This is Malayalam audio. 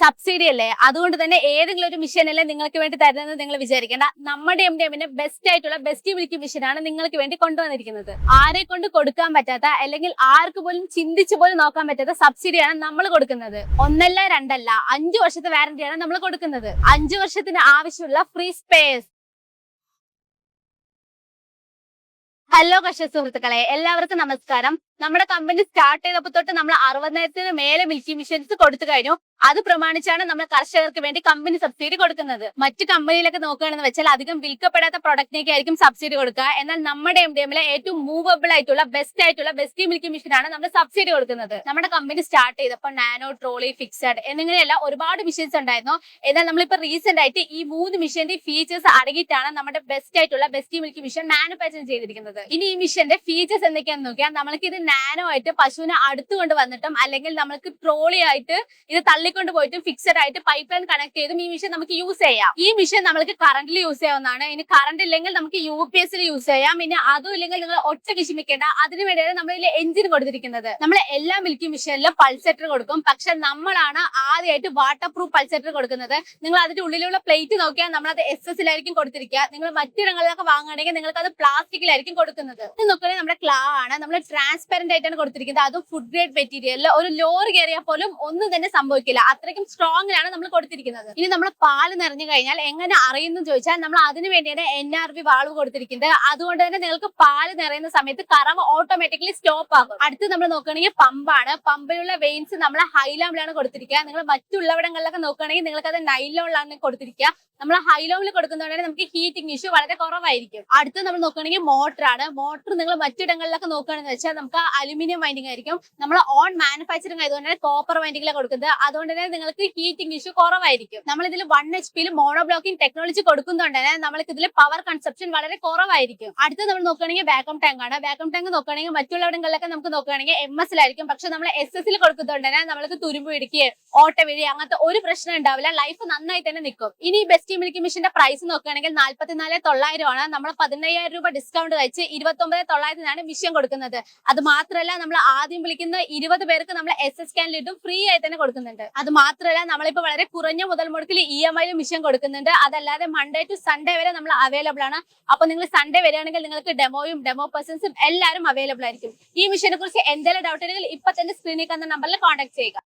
സബ്സിഡി അല്ലേ, അതുകൊണ്ട് തന്നെ ഏതെങ്കിലും ഒരു മിഷൻ അല്ലേ നിങ്ങൾക്ക് വേണ്ടി തരുന്നത് നിങ്ങൾ വിചാരിക്കേണ്ട. നമ്മുടെ MDMന്റെ ബെസ്റ്റ് ആയിട്ടുള്ള ബെസ്റ്റ് മിൽക്കി മിഷനാണ് നിങ്ങൾക്ക് വേണ്ടി കൊണ്ടുവന്നിരിക്കുന്നത്. ആരെ കൊണ്ട് കൊടുക്കാൻ പറ്റാത്ത അല്ലെങ്കിൽ ആർക്ക് പോലും ചിന്തിച്ചു പോലും നോക്കാൻ പറ്റാത്ത സബ്സിഡിയാണ് നമ്മൾ കൊടുക്കുന്നത്. ഒന്നല്ല രണ്ടല്ല 5 വർഷത്തെ വാറന്റിയാണ് നമ്മൾ കൊടുക്കുന്നത്. 5 വർഷത്തിന് ആവശ്യമുള്ള ഫ്രീ സ്പേസ്. ഹലോ കർഷക സുഹൃത്തുക്കളെ, എല്ലാവർക്കും നമസ്കാരം. നമ്മുടെ കമ്പനി സ്റ്റാർട്ട് ചെയ്തപ്പോൾ തൊട്ട് നമ്മൾ 60,000 മേലെ മിൽക്കി മിഷൻസ് കൊടുത്തു കഴിഞ്ഞു. അത് പ്രമാണിച്ചാണ് നമ്മൾ കർഷകർക്ക് വേണ്ടി കമ്പനി സബ്സിഡി കൊടുക്കുന്നത്. മറ്റു കമ്പനിയിലൊക്കെ നോക്കുകയാണെന്ന് വെച്ചാൽ അധികം വിൽക്കപ്പെടാത്ത പ്രൊഡക്റ്റിനേക്ക് ആയിരിക്കും സബ്സിഡി കൊടുക്കുക. എന്നാൽ നമ്മുടെ MDMലെ ഏറ്റവും മൂവബിൾ ആയിട്ടുള്ള ബെസ്റ്റ് മിൽക്കി മിഷനാണ് നമ്മൾ സബ്സിഡി കൊടുക്കുന്നത്. നമ്മുടെ കമ്പനി സ്റ്റാർട്ട് ചെയ്തപ്പോൾ നാനോ, ട്രോളി, ഫിക്സഡ് എന്നിങ്ങനെയുള്ള ഒരുപാട് മിഷൻസ് ഉണ്ടായിരുന്നു. എന്നാൽ നമ്മളിപ്പോൾ റീസെന്റ് ആയിട്ട് ഈ 3 മിഷന്റെ ഫീച്ചേഴ്സ് അടങ്ങിയിട്ടാണ് നമ്മുടെ ബെസ്റ്റ് ആയിട്ടുള്ള ബെസ്റ്റ് മിൽക്കി മിഷൻ മാനുഫാക്ചർ ചെയ്തിരിക്കുന്നത്. ഇനി ഈ മിഷന്റെ ഫീച്ചേഴ്സ് എന്തൊക്കെയാണെന്ന് നോക്കിയാൽ, നമ്മൾക്ക് ഇത് നാനോ ആയിട്ട് പശുവിനെ അടുത്തുകൊണ്ട് വന്നിട്ടും അല്ലെങ്കിൽ നമ്മൾക്ക് ട്രോളി ആയിട്ട് ഇത് തള്ളിക്കൊണ്ട് പോയിട്ടും ഫിക്സഡ് ആയിട്ട് പൈപ്പ് ലൈൻ കണക്ട് ചെയ്തും ഈ മിഷൻ നമുക്ക് യൂസ് ചെയ്യാം. ഈ മിഷൻ നമ്മൾക്ക് കറണ്ടിൽ യൂസ് ചെയ്യാവുന്നതാണ്. ഇനി കറണ്ട് ഇല്ലെങ്കിൽ നമുക്ക് UPS യൂസ് ചെയ്യാം. ഇനി അതും ഇല്ലെങ്കിൽ നിങ്ങൾ ഒറ്റ വിഷമിക്കേണ്ട, അതിനു വേണ്ടിയാണ് നമ്മൾ ഇതിൽ എഞ്ചിൻ കൊടുത്തിരിക്കുന്നത്. നമ്മൾ എല്ലാ മിൽക്കി മിഷനിലും പൾസേറ്റർ കൊടുക്കും, പക്ഷെ നമ്മളാണ് ആദ്യമായിട്ട് വാട്ടർ പ്രൂഫ് പൾസേറ്റർ കൊടുക്കുന്നത്. നിങ്ങൾ അതിന്റെ ഉള്ളിലുള്ള പ്ലേറ്റ് നോക്കിയാൽ നമ്മൾ അത് SS കൊടുത്തിരിക്കുക. നിങ്ങൾ മറ്റിടങ്ങളിലൊക്കെ വാങ്ങുകയാണെങ്കിൽ നിങ്ങൾക്ക് അത് പ്ലാസ്റ്റിക്കിലായിരിക്കും കൊടുക്കുന്നത്. ഇത് നോക്കുകയാണെങ്കിൽ നമ്മുടെ ക്ലാ ആണ്, നമ്മൾ ട്രാൻസ്പെറന്റ് ആയിട്ടാണ് കൊടുത്തിരിക്കുന്നത്. അതും ഫുഡ് ഗ്രേഡ് മെറ്റീരിയൽ. ഒരു ലോറി കയറിയാൽ പോലും ഒന്നും തന്നെ സംഭവിക്കില്ല, അത്രയ്ക്കും സ്ട്രോങ്ങിലാണ് നമ്മൾ കൊടുത്തിരിക്കുന്നത്. ഇനി നമ്മൾ പാല് നിറഞ്ഞു കഴിഞ്ഞാൽ എങ്ങനെ അറിയുന്നു ചോദിച്ചാൽ, നമ്മൾ അതിനു വേണ്ടിയാണ് NRV വാൾവ് കൊടുത്തിരിക്കുന്നത്. അതുകൊണ്ട് തന്നെ നിങ്ങൾക്ക് പാല് നിറയുന്ന സമയത്ത് കറവ് ഓട്ടോമാറ്റിക്കലി സ്റ്റോപ്പ് ആകും. അടുത്ത് നമ്മൾ നോക്കുകയാണെങ്കിൽ പമ്പാണ്. പമ്പിലുള്ള വെയിൻസ് നമ്മൾ ഹൈലാമിലാണ് കൊടുത്തിരിക്കുക. നിങ്ങൾ മറ്റുള്ളവിടങ്ങളിലൊക്കെ നോക്കുകയാണെങ്കിൽ നിങ്ങൾക്ക് അത് നൈലോണിലാണ് കൊടുത്തിരിക്കുക. നമ്മൾ ഹൈലോമിൽ കൊടുക്കുന്നതുകൊണ്ട് നമുക്ക് ഹീറ്റിംഗ് ഇഷ്യൂ വളരെ കുറവായിരിക്കും. അടുത്ത് നമ്മൾ നോക്കുകയാണെങ്കിൽ മോട്ടറാണ്. മോട്ടർ നിങ്ങൾ മറ്റിടങ്ങളിലൊക്കെ നോക്കുകയാണെന്ന് വെച്ചാൽ നമുക്ക് അലുമിനിയം വൈൻഡിങ് ആയിരിക്കും. നമ്മൾ ഓൺ മാനുഫാക്ചറിങ് ആയതുകൊണ്ട് തന്നെ കോപ്പർ വൈൻഡിങ്ങിലാണ് കൊടുക്കുന്നത്. അതുകൊണ്ട് തന്നെ നിങ്ങൾക്ക് ഹീറ്റിംഗ് ഇഷ്യൂ കുറവായിരിക്കും. നമ്മൾ ഇതിൽ 1 HP മോണോ ബ്ലോക്കിംഗ് ടെക്നോളജി കൊടുക്കുന്നതുകൊണ്ട് തന്നെ നമ്മൾക്ക് ഇതിൽ പവർ കൺസപ്ഷൻ വളരെ കുറവായിരിക്കും. അടുത്ത് നമ്മൾ നോക്കുകയാണെങ്കിൽ വാക്വം ടാങ്ക് ആണ്. വാക്വം ടാങ്ക് നോക്കുകയാണെങ്കിൽ മറ്റുള്ളവിടങ്ങളിലൊക്കെ നമുക്ക് നോക്കുകയാണെങ്കിൽ MS ലായിരിക്കും. പക്ഷെ നമ്മൾ SS കൊടുക്കുന്നതുകൊണ്ട് തന്നെ നമ്മൾക്ക് തുരുമ്പ് പിടിക്കുകയും ഓട്ട വീഴുക അങ്ങനത്തെ ഒരു പ്രശ്നം ഉണ്ടാവില്ല. ലൈഫ് നന്നായി തന്നെ നിൽക്കും. ഇനി ബെസ്റ്റ് മിൽക്കി മിഷന്റെ പ്രൈസ് നോക്കുകയാണെങ്കിൽ 44,900 ആണ്. നമ്മൾ 15,000 രൂപ ഡിസ്കൗണ്ട് വെച്ച് 29,900 മിഷൻ കൊടുക്കുന്നത്. അത് മാത്രമല്ല, നമ്മൾ ആദ്യം വിളിക്കുന്ന 20 പേർക്ക് നമ്മൾ SS സ്കാനിലിട്ടും ഫ്രീ ആയി തന്നെ കൊടുക്കുന്നുണ്ട്. അത് മാത്രമല്ല, നമ്മളിപ്പോൾ വളരെ കുറഞ്ഞ മുതൽ മുടക്കിൽ EMI മിഷൻ കൊടുക്കുന്നുണ്ട്. അതല്ലാതെ മൺഡേ ടു സൺഡേ വരെ നമ്മൾ അവൈലബിൾ ആണ്. അപ്പൊ നിങ്ങൾ സൺഡേ വരികയാണെങ്കിൽ നിങ്ങൾക്ക് ഡെമോ പേഴ്സൺസും എല്ലാവരും അവൈലബിൾ ആയിരിക്കും. ഈ മിഷനെ കുറിച്ച് എന്തെങ്കിലും ഡൗട്ട് ഉണ്ടെങ്കിൽ ഇപ്പൊ തന്നെ സ്ക്രീനിൽ കാണുന്ന നമ്പറിൽ കോൺടാക്ട് ചെയ്യുക.